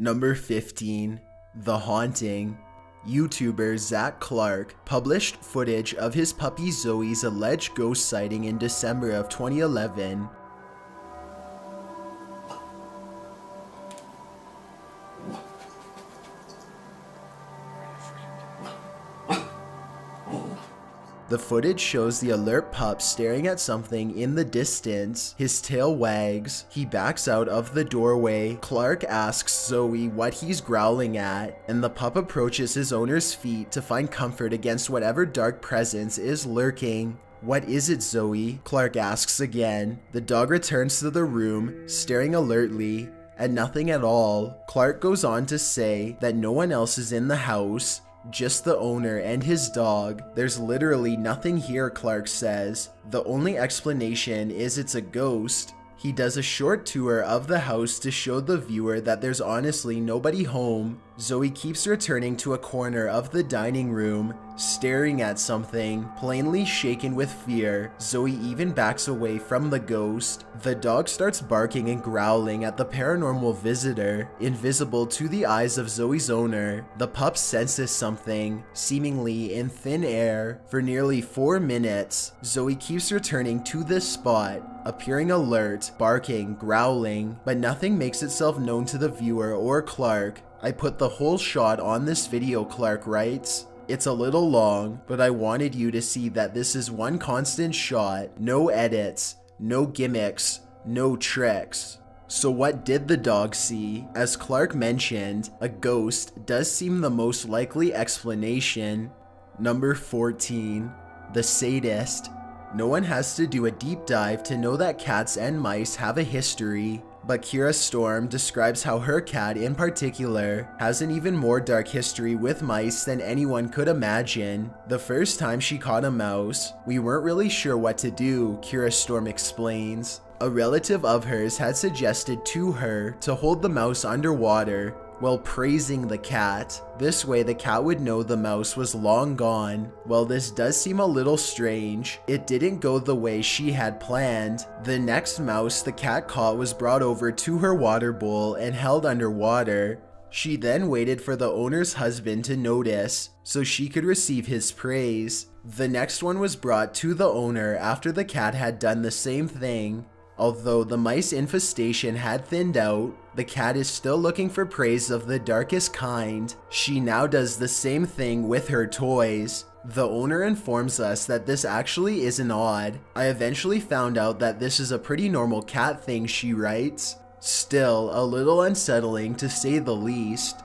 Number 15. The Haunting. YouTuber Zach Clark published footage of his puppy Zoe's alleged ghost sighting in December of 2011. The footage shows the alert pup staring at something in the distance. His tail wags. He backs out of the doorway. Clark asks Zoe what he's growling at, and the pup approaches his owner's feet to find comfort against whatever dark presence is lurking. "What is it, Zoe?" Clark asks again. The dog returns to the room, staring alertly at nothing at all. Clark goes on to say that no one else is in the house, just the owner and his dog. "There's literally nothing here," Clark says. "The only explanation is it's a ghost." He does a short tour of the house to show the viewer that there's honestly nobody home. Zoe keeps returning to a corner of the dining room, staring at something, plainly shaken with fear. Zoe even backs away from the ghost. The dog starts barking and growling at the paranormal visitor, invisible to the eyes of Zoe's owner. The pup senses something, seemingly in thin air. For nearly 4 minutes, Zoe keeps returning to this spot, appearing alert, barking, growling, but nothing makes itself known to the viewer or Clark. "I put the whole shot on this video," Clark writes. "It's a little long, but I wanted you to see that this is one constant shot, no edits, no gimmicks, no tricks." So what did the dog see? As Clark mentioned, a ghost does seem the most likely explanation. Number 14. The Sadist. No one has to do a deep dive to know that cats and mice have a history. But Kira Storm describes how her cat in particular has an even more dark history with mice than anyone could imagine. The first time she caught a mouse, we weren't really sure what to do, Kira Storm explains. A relative of hers had suggested to her to hold the mouse underwater while praising the cat. This way the cat would know the mouse was long gone. While this does seem a little strange, it didn't go the way she had planned. The next mouse the cat caught was brought over to her water bowl and held underwater. She then waited for the owner's husband to notice so she could receive his praise. The next one was brought to the owner after the cat had done the same thing. Although the mice infestation had thinned out, the cat is still looking for praise of the darkest kind. She now does the same thing with her toys. The owner informs us that this actually isn't odd. "I eventually found out that this is a pretty normal cat thing," she writes. Still a little unsettling to say the least.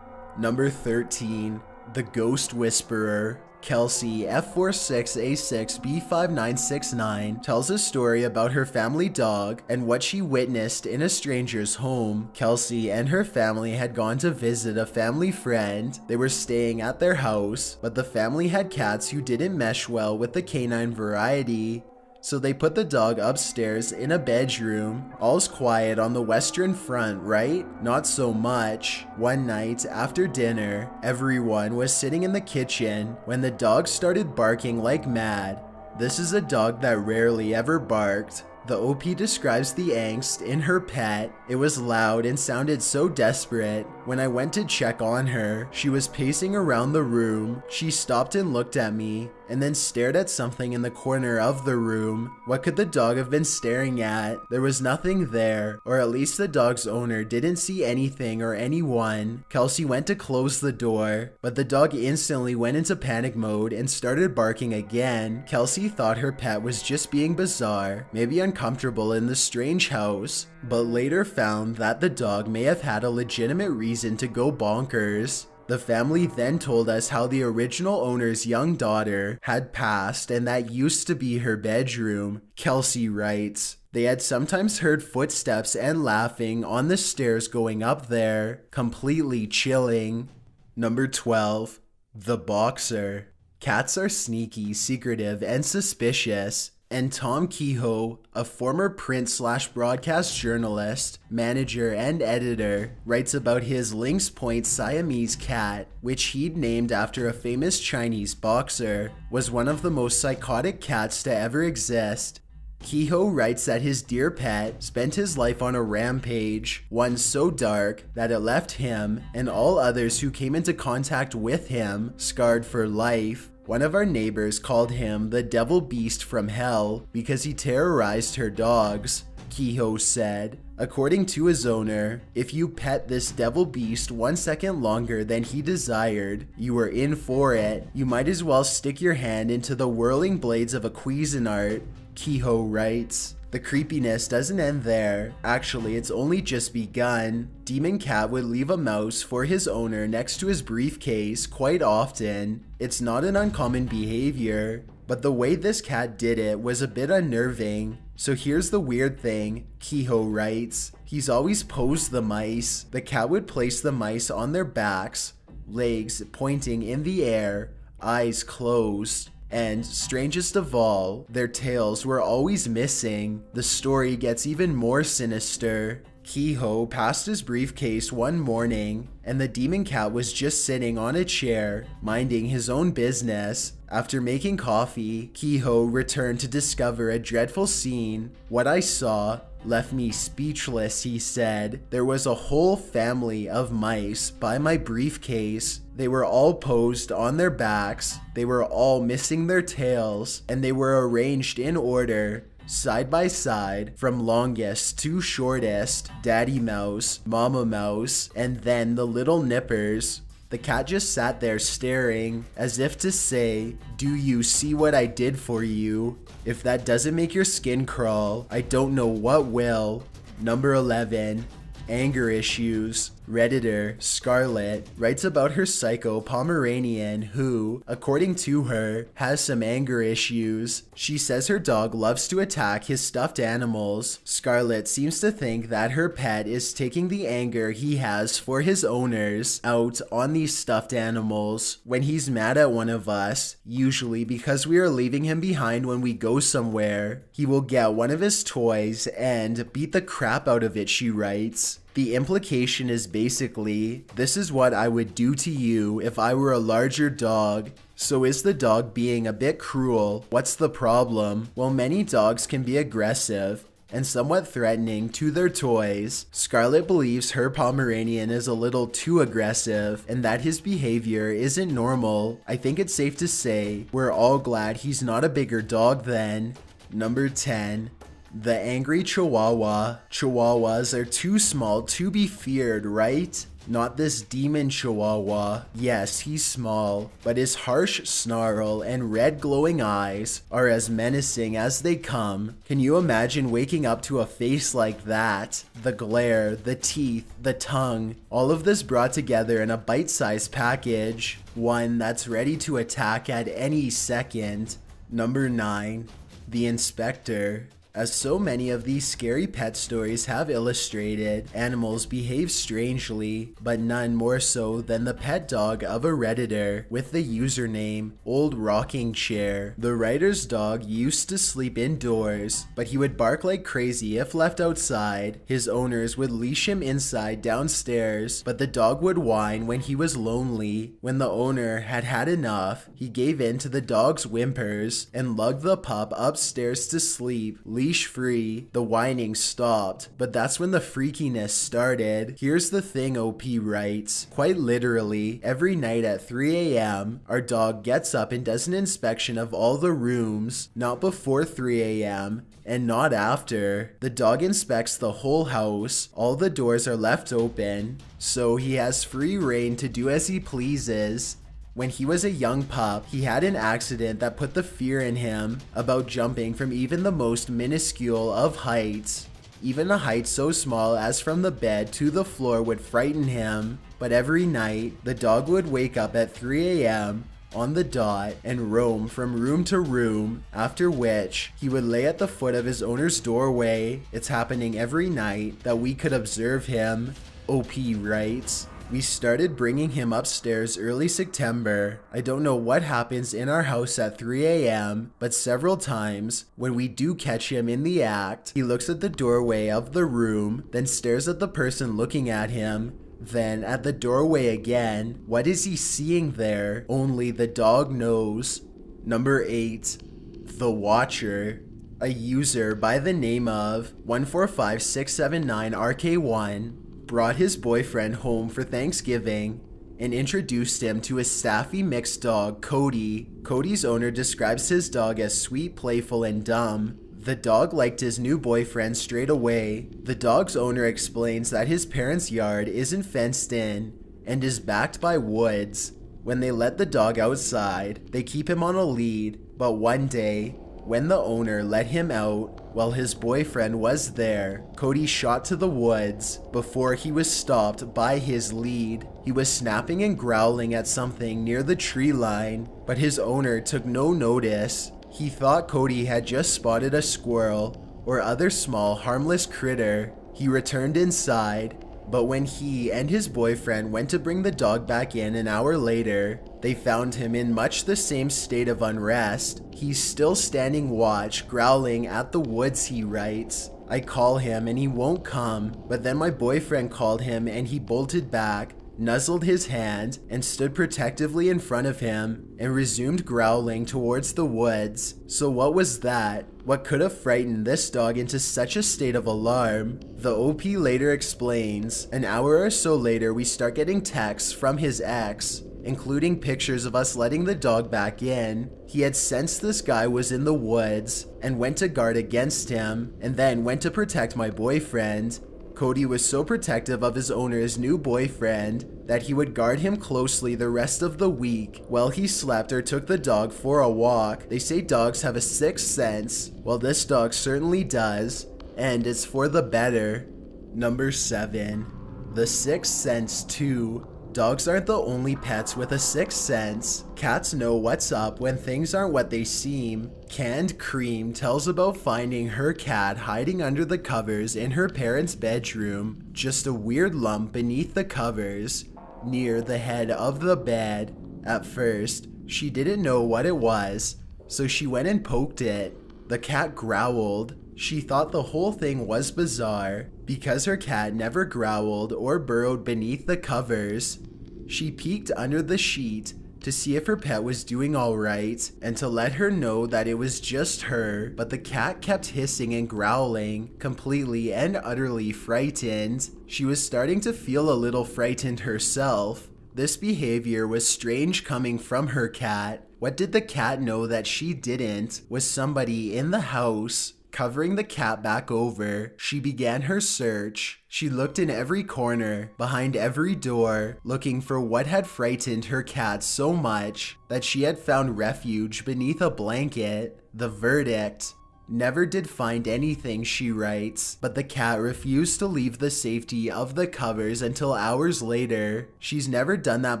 Number 13. The Ghost Whisperer. Kelsey F46A6B5969 tells a story about her family dog and what she witnessed in a stranger's home. Kelsey and her family had gone to visit a family friend. They were staying at their house, but the family had cats who didn't mesh well with the canine variety. So they put the dog upstairs in a bedroom. All's quiet on the western front, right? Not so much. One night after dinner, everyone was sitting in the kitchen when the dog started barking like mad. This is a dog that rarely ever barked. The OP describes the angst in her pet. It was loud and sounded so desperate. When I went to check on her, she was pacing around the room. She stopped and looked at me, and then stared at something in the corner of the room. What could the dog have been staring at? There was nothing there, or at least the dog's owner didn't see anything or anyone. Kelsey went to close the door, but the dog instantly went into panic mode and started barking again. Kelsey thought her pet was just being bizarre, maybe uncomfortable in the strange house, but later found that the dog may have had a legitimate reason to go bonkers. The family then told us how the original owner's young daughter had passed and that used to be her bedroom. Kelsey writes, "They had sometimes heard footsteps and laughing on the stairs going up there. Completely chilling." Number 12. The Boxer. Cats are sneaky, secretive, and suspicious. And Tom Kehoe, a former print/broadcast journalist, manager, and editor, writes about his Lynx Point Siamese cat, which he'd named after a famous Chinese boxer, was one of the most psychotic cats to ever exist. Kehoe writes that his dear pet spent his life on a rampage, one so dark that it left him and all others who came into contact with him scarred for life. One of our neighbors called him the devil beast from hell because he terrorized her dogs. Kehoe said, according to his owner, if you pet this devil beast 1 second longer than he desired, you were in for it. You might as well stick your hand into the whirling blades of a Cuisinart. Kehoe writes, the creepiness doesn't end there. Actually, it's only just begun. Demon Cat would leave a mouse for his owner next to his briefcase quite often. It's not an uncommon behavior, but the way this cat did it was a bit unnerving. So here's the weird thing, Kehoe writes. He's always posed the mice. The cat would place the mice on their backs, legs pointing in the air, eyes closed. And strangest of all, their tails were always missing. The story gets even more sinister. Kehoe passed his briefcase one morning, and the demon cat was just sitting on a chair, minding his own business. After making coffee, Kehoe returned to discover a dreadful scene. What I saw left me speechless, he said. There was a whole family of mice by my briefcase. They were all posed on their backs, they were all missing their tails, and they were arranged in order, side by side, from longest to shortest, Daddy Mouse, Mama Mouse, and then the little nippers. The cat just sat there staring, as if to say, do you see what I did for you? If that doesn't make your skin crawl, I don't know what will. Number 11. Anger issues. Redditor Scarlett writes about her psycho Pomeranian who, according to her, has some anger issues. She says her dog loves to attack his stuffed animals. Scarlett seems to think that her pet is taking the anger he has for his owners out on these stuffed animals. When he's mad at one of us, usually because we are leaving him behind when we go somewhere, he will get one of his toys and beat the crap out of it, she writes. The implication is basically, this is what I would do to you if I were a larger dog. So is the dog being a bit cruel? What's the problem? Well, many dogs can be aggressive and somewhat threatening to their toys. Scarlett believes her Pomeranian is a little too aggressive and that his behavior isn't normal. I think it's safe to say we're all glad he's not a bigger dog then. Number 10. The angry Chihuahua. Chihuahuas are too small to be feared, right? Not this demon Chihuahua. Yes, he's small, but his harsh snarl and red glowing eyes are as menacing as they come. Can you imagine waking up to a face like that? The glare, the teeth, the tongue, all of this brought together in a bite-sized package. One that's ready to attack at any second. Number 9. The Inspector. As so many of these scary pet stories have illustrated, animals behave strangely, but none more so than the pet dog of a Redditor with the username Old Rocking Chair. The writer's dog used to sleep indoors, but he would bark like crazy if left outside. His owners would leash him inside downstairs, but the dog would whine when he was lonely. When the owner had had enough, he gave in to the dog's whimpers and lugged the pup upstairs to sleep, leash free. The whining stopped, but that's when the freakiness started. Here's the thing, OP writes. Quite literally, every night at 3 a.m., our dog gets up and does an inspection of all the rooms, not before 3 a.m., and not after. The dog inspects the whole house. All the doors are left open, so he has free rein to do as he pleases. When he was a young pup, he had an accident that put the fear in him about jumping from even the most minuscule of heights. Even a height so small as from the bed to the floor would frighten him. But every night, the dog would wake up at 3 a.m. on the dot and roam from room to room, after which he would lay at the foot of his owner's doorway. It's happening every night that we could observe him. OP writes. We started bringing him upstairs early September. I don't know what happens in our house at 3 a.m., but several times, when we do catch him in the act, he looks at the doorway of the room, then stares at the person looking at him, then at the doorway again. What is he seeing there? Only the dog knows. Number 8. The Watcher. A user by the name of 145679RK1 brought his boyfriend home for Thanksgiving and introduced him to his staffy mixed dog, Cody. Cody's owner describes his dog as sweet, playful, and dumb. The dog liked his new boyfriend straight away. The dog's owner explains that his parents' yard isn't fenced in and is backed by woods. When they let the dog outside, they keep him on a lead, but one day, when the owner let him out while his boyfriend was there, Cody shot to the woods before he was stopped by his lead. He was snapping and growling at something near the tree line, but his owner took no notice. He thought Cody had just spotted a squirrel or other small harmless critter. He returned inside, but when he and his boyfriend went to bring the dog back in an hour later, they found him in much the same state of unrest. He's still standing watch, growling at the woods, he writes. I call him and he won't come, but then my boyfriend called him and he bolted back, nuzzled his hand, and stood protectively in front of him and resumed growling towards the woods. So what was that? What could have frightened this dog into such a state of alarm? The OP later explains, an hour or so later we start getting texts from his ex, including pictures of us letting the dog back in. He had sensed this guy was in the woods and went to guard against him, and then went to protect my boyfriend. Cody was so protective of his owner's new boyfriend that he would guard him closely the rest of the week while he slept or took the dog for a walk. They say dogs have a sixth sense. Well, this dog certainly does, and it's for the better. Number 7. The Sixth Sense 2. Dogs aren't the only pets with a sixth sense. Cats know what's up when things aren't what they seem. Canned Cream tells about finding her cat hiding under the covers in her parents' bedroom. Just a weird lump beneath the covers, near the head of the bed. At first, she didn't know what it was, so she went and poked it. The cat growled. She thought the whole thing was bizarre because her cat never growled or burrowed beneath the covers. She peeked under the sheet to see if her pet was doing alright and to let her know that it was just her, but the cat kept hissing and growling, completely and utterly frightened. She was starting to feel a little frightened herself. This behavior was strange coming from her cat. What did the cat know that she didn't? Was somebody in the house? Covering the cat back over, she began her search. She looked in every corner, behind every door, looking for what had frightened her cat so much that she had found refuge beneath a blanket. The verdict: never did find anything, she writes, but the cat refused to leave the safety of the covers until hours later. She's never done that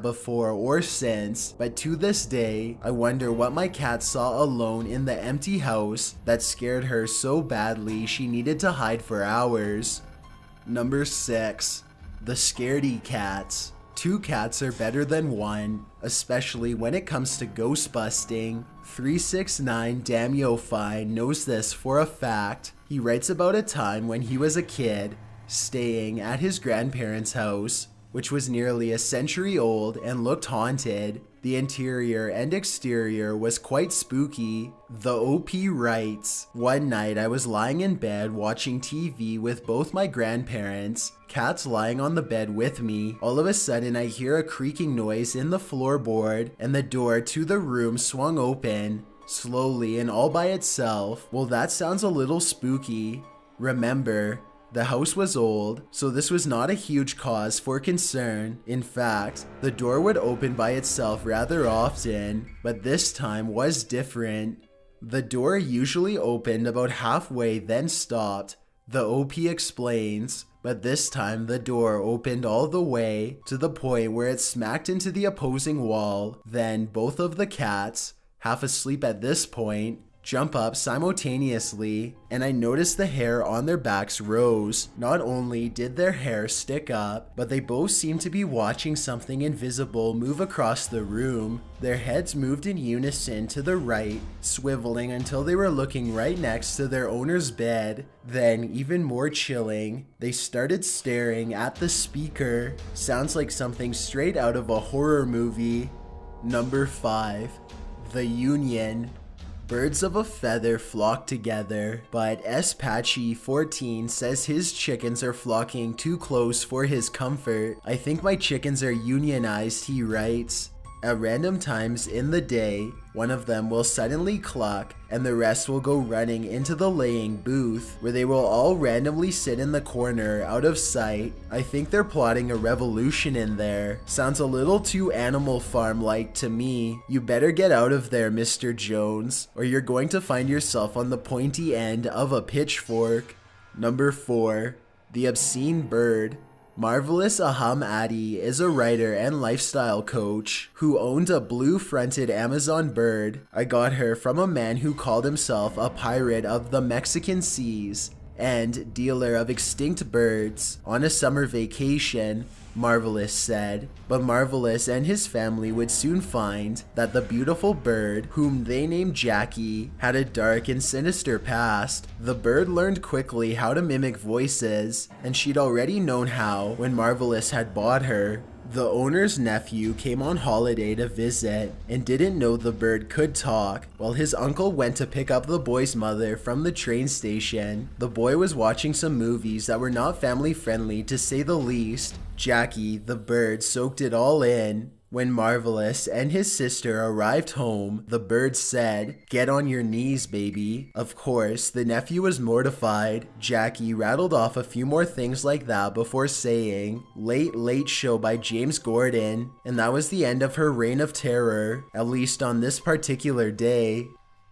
before or since, but to this day, I wonder what my cat saw alone in the empty house that scared her so badly she needed to hide for hours. Number 6. The Scaredy Cats. 2 cats are better than 1, especially when it comes to ghost busting. 369 Damio Fine knows this for a fact. He writes about a time when he was a kid, staying at his grandparents' house, which was nearly a century old and looked haunted. The interior and exterior was quite spooky. The OP writes, one night I was lying in bed watching TV with both my grandparents, cats lying on the bed with me. All of a sudden I hear a creaking noise in the floorboard and the door to the room swung open, slowly and all by itself. Well, that sounds a little spooky. Remember, the house was old, so this was not a huge cause for concern. In fact, the door would open by itself rather often, but this time was different. The door usually opened about halfway, then stopped. The OP explains, but this time the door opened all the way to the point where it smacked into the opposing wall. Then both of the cats, half asleep at this point, jump up simultaneously, and I noticed the hair on their backs rose. Not only did their hair stick up, but they both seemed to be watching something invisible move across the room. Their heads moved in unison to the right, swiveling until they were looking right next to their owner's bed. Then, even more chilling, they started staring at the speaker. Sounds like something straight out of a horror movie. Number 5. The Union. Birds of a feather flock together, but S. Patchy 14 says his chickens are flocking too close for his comfort. I think my chickens are unionized, he writes. At random times in the day, one of them will suddenly cluck and the rest will go running into the laying booth, where they will all randomly sit in the corner out of sight. I think they're plotting a revolution in there. Sounds a little too Animal Farm-like to me. You better get out of there, Mr. Jones, or you're going to find yourself on the pointy end of a pitchfork. Number 4. The Obscene Bird. Marvelous Aham Addy is a writer and lifestyle coach who owned a blue-fronted Amazon bird. I got her from a man who called himself a pirate of the Mexican seas and dealer of extinct birds on a summer vacation, Marvelous said. But Marvelous and his family would soon find that the beautiful bird, whom they named Jackie, had a dark and sinister past. The bird learned quickly how to mimic voices, and she'd already known how when Marvelous had bought her. The owner's nephew came on holiday to visit and didn't know the bird could talk. While his uncle went to pick up the boy's mother from the train station, the boy was watching some movies that were not family friendly to say the least. Jackie, the bird, soaked it all in. When Marvelous and his sister arrived home, the bird said, "Get on your knees, baby." Of course, the nephew was mortified. Jackie rattled off a few more things like that before saying, "Late, late show by James Gordon," and that was the end of her reign of terror, at least on this particular day.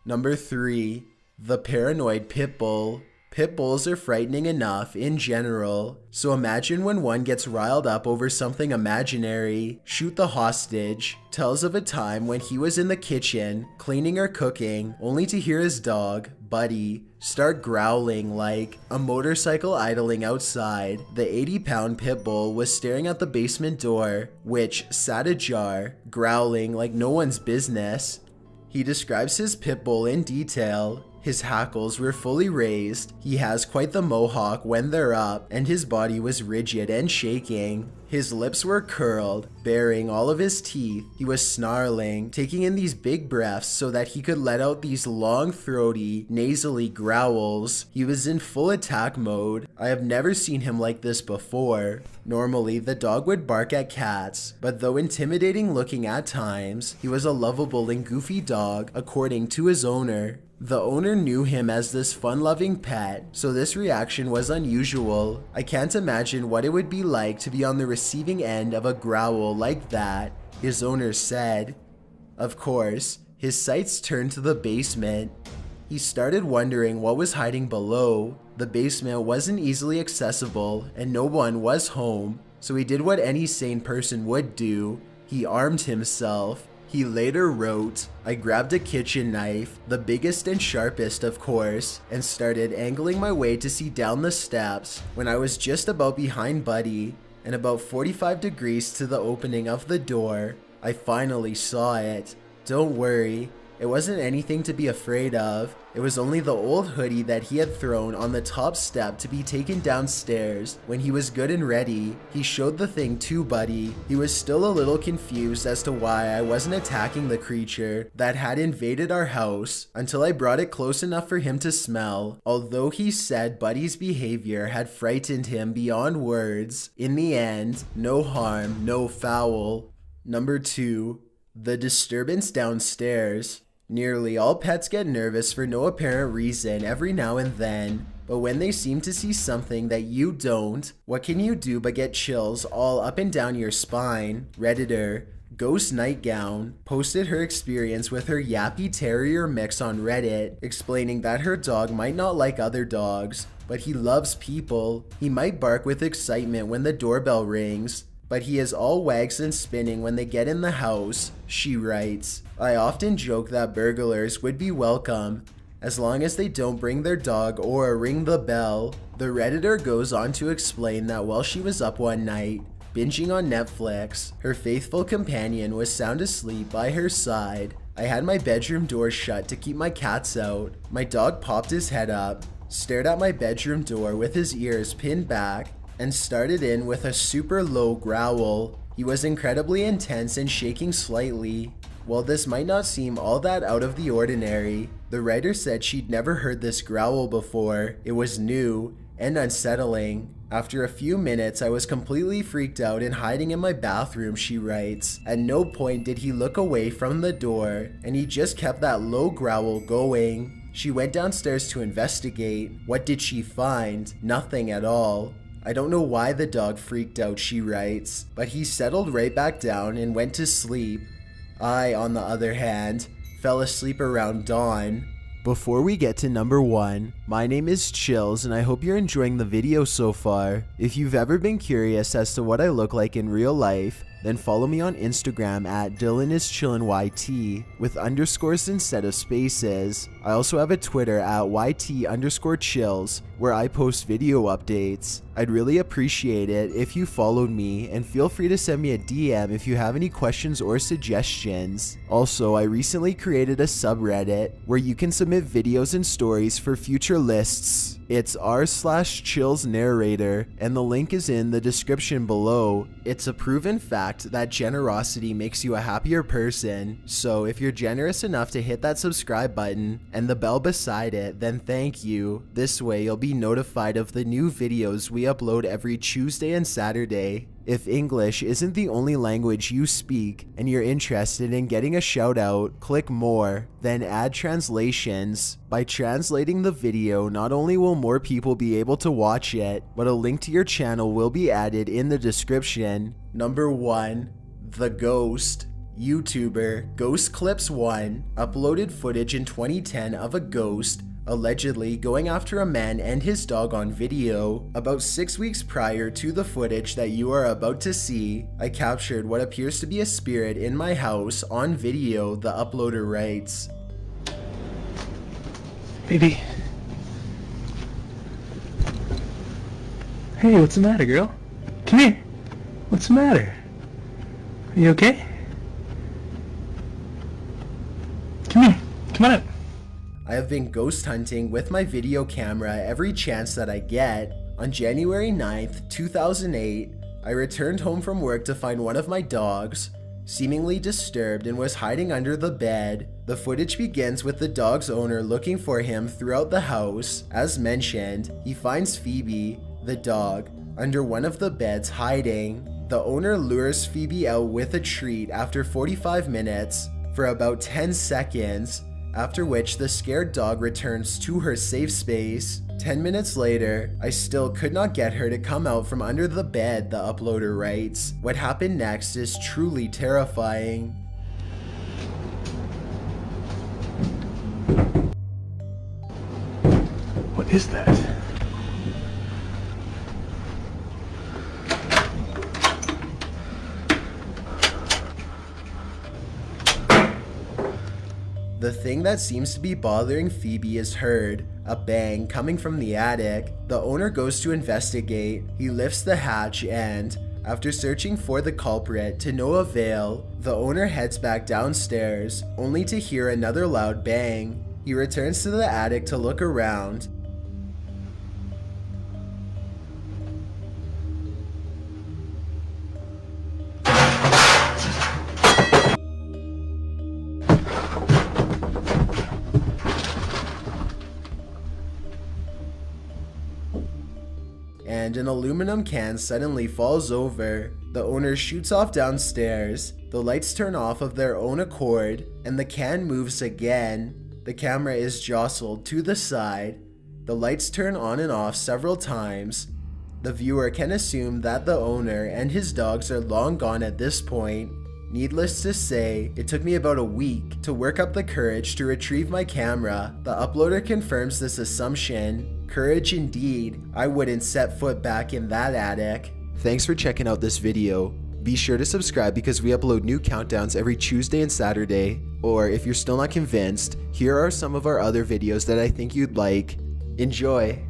Number 3. The Paranoid Pit Bull. Pit bulls are frightening enough in general, so imagine when one gets riled up over something imaginary. Shoot the Hostage tells of a time when he was in the kitchen, cleaning or cooking, only to hear his dog, Buddy, start growling like a motorcycle idling outside. The 80-pound pit bull was staring at the basement door, which sat ajar, growling like no one's business. He describes his pit bull in detail. His hackles were fully raised, he has quite the mohawk when they're up, and his body was rigid and shaking. His lips were curled, baring all of his teeth. He was snarling, taking in these big breaths so that he could let out these long, throaty, nasally growls. He was in full attack mode. I have never seen him like this before. Normally, the dog would bark at cats, but though intimidating looking at times, he was a lovable and goofy dog, according to his owner. The owner knew him as this fun-loving pet, so this reaction was unusual. I can't imagine what it would be like to be on the receiving end of a growl like that, his owner said. Of course, his sights turned to the basement. He started wondering what was hiding below. The basement wasn't easily accessible and no one was home, so he did what any sane person would do. He armed himself. He later wrote, "I grabbed a kitchen knife, the biggest and sharpest of course, and started angling my way to see down the steps when I was just about behind Buddy and about 45 degrees to the opening of the door. I finally saw it. Don't worry, it wasn't anything to be afraid of. It was only the old hoodie that he had thrown on the top step to be taken downstairs when he was good and ready." He showed the thing to Buddy. He was still a little confused as to why I wasn't attacking the creature that had invaded our house until I brought it close enough for him to smell, although he said Buddy's behavior had frightened him beyond words. In the end, no harm, no foul. Number 2. The Disturbance Downstairs. Nearly all pets get nervous for no apparent reason every now and then, but when they seem to see something that you don't, what can you do but get chills all up and down your spine? Redditor Ghost Nightgown posted her experience with her Yappy Terrier mix on Reddit, explaining that her dog might not like other dogs, but he loves people. He might bark with excitement when the doorbell rings, but he is all wags and spinning when they get in the house, she writes. I often joke that burglars would be welcome, as long as they don't bring their dog or ring the bell. The Redditor goes on to explain that while she was up one night, binging on Netflix, her faithful companion was sound asleep by her side. I had my bedroom door shut to keep my cats out. My dog popped his head up, stared at my bedroom door with his ears pinned back, and started in with a super low growl. He was incredibly intense and shaking slightly. While this might not seem all that out of the ordinary, the writer said she'd never heard this growl before. It was new and unsettling. After a few minutes, I was completely freaked out and hiding in my bathroom, she writes. At no point did he look away from the door, and he just kept that low growl going. She went downstairs to investigate. What did she find? Nothing at all. I don't know why the dog freaked out, she writes, but he settled right back down and went to sleep. I, on the other hand, fell asleep around dawn. Before we get to number 1, my name is Chills and I hope you're enjoying the video so far. If you've ever been curious as to what I look like in real life, then follow me on Instagram at DylanIsChillinYT with underscores instead of spaces. I also have a Twitter at YT_chills where I post video updates. I'd really appreciate it if you followed me, and feel free to send me a DM if you have any questions or suggestions. Also, I recently created a subreddit where you can submit videos and stories for future lists. It's r/chillsnarrator, and the link is in the description below. It's a proven fact that generosity makes you a happier person, so if you're generous enough to hit that subscribe button and the bell beside it, then thank you. This way you'll be notified of the new videos we upload every Tuesday and Saturday. If English isn't the only language you speak and you're interested in getting a shout out, click more, then add translations. By translating the video, not only will more people be able to watch it, but a link to your channel will be added in the description. Number 1. The Ghost. YouTuber Ghost Clips 1 uploaded footage in 2010 of a ghost allegedly going after a man and his dog on video. About 6 weeks prior to the footage that you are about to see, I captured what appears to be a spirit in my house on video, the uploader writes. Baby. Hey, what's the matter, girl? Come here. What's the matter? Are you okay? Come here. Come on up. I have been ghost hunting with my video camera every chance that I get. On January 9th, 2008, I returned home from work to find one of my dogs seemingly disturbed and was hiding under the bed. The footage begins with the dog's owner looking for him throughout the house. As mentioned, he finds Phoebe, the dog, under one of the beds hiding. The owner lures Phoebe out with a treat after 45 minutes for about 10 seconds, after which the scared dog returns to her safe space. 10 minutes later, I still could not get her to come out from under the bed, the uploader writes. What happened next is truly terrifying. What is that? The thing that seems to be bothering Phoebe is heard, a bang coming from the attic. The owner goes to investigate. He lifts the hatch and, after searching for the culprit to no avail, the owner heads back downstairs, only to hear another loud bang. He returns to the attic to look around. And an aluminum can suddenly falls over. The owner shoots off downstairs. The lights turn off of their own accord, and the can moves again. The camera is jostled to the side. The lights turn on and off several times. The viewer can assume that the owner and his dogs are long gone at this point. Needless to say, it took me about a week to work up the courage to retrieve my camera. The uploader confirms this assumption. Courage indeed. I wouldn't set foot back in that attic. Thanks for checking out this video. Be sure to subscribe because we upload new countdowns every Tuesday and Saturday. Or if you're still not convinced, here are some of our other videos that I think you'd like. Enjoy!